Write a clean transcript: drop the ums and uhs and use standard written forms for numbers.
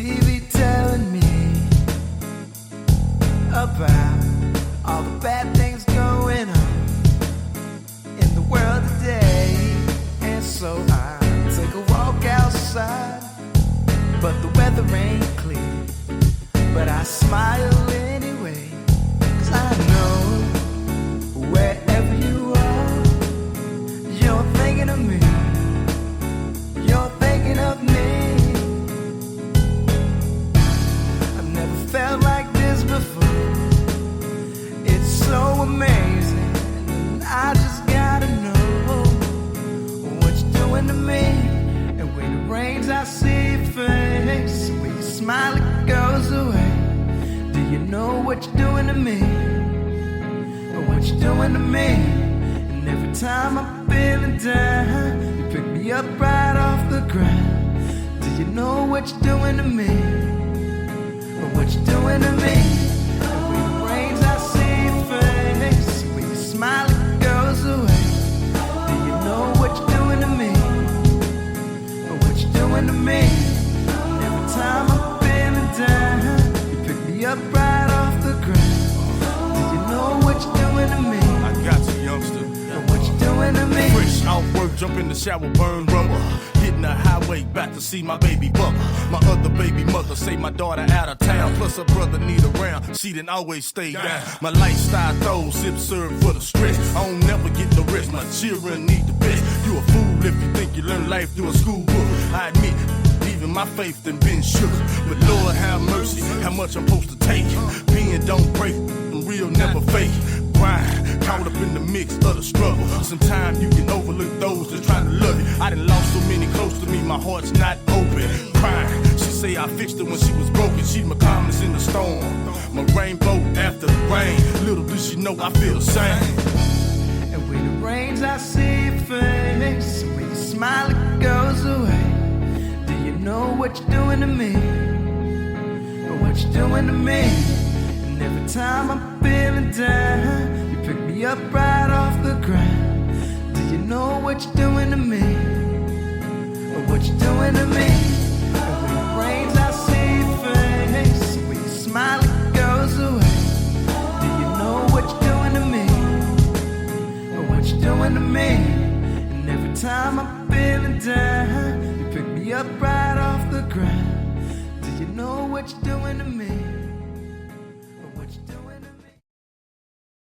TV telling me about all the bad things going on in the world today. And so I take a walk outside, but the weather ain't clear. But I smile anyway, 'cause I know wherever you are, you're thinking of me. You're thinking of me. I've never felt like this before. It's so amazing. I just gotta know what you're doing to me. And when it rains, I see your face. When you smile, it goes away. Do you know what you're doing to me? Or what you're doing to me? And every time I'm feeling down, you pick me up right off the ground. Do you know what you're doing to me? Or what you're doing to me? And when it rains, I see your face. When you smile, it goes away. Do you know what you're doing to me? Or what you're doing to me? And every time I'm feeling down, you pick me up right off the ground. Do you know what you're doing to me? I got you, youngster. Or what you doing to me? Fresh off work, jump in the shower, burn rubber. Hitting the highway, back to see my baby bubba. My other baby mother say my daughter out of town. Plus her brother need around, she done always stay down. My lifestyle throws, sip serve for the stress. I don't never get no rest, my children need the best. You a fool if you think you learn life through a school book. I admit, even my faith done been shook. But Lord have mercy, how much I'm supposed to take. Being don't break, I'm real, never fake. Caught up in the mix of the struggle. Sometimes you can overlook those that's trying to love you. I done lost so many close to me, my heart's not open. Crying, she say I fixed her when she was broken. She's my calmness in the storm, my rainbow after the rain. Little does she know I feel the same. And when it rains, I see your face. When you smile, it goes away. Do you know what you're doing to me? Or what you're doing to me? And every time I'm feeling down, you pick me up right off the ground. Do you know what you're doing to me? Or what you're doing to me? And when it rains, I see your face. When you smile, it goes away. Do you know what you're doing to me? Or what you're doing to me? And every time I'm feeling down, you pick me up right off the ground. Do you know what you're doing to me? Or what you're doing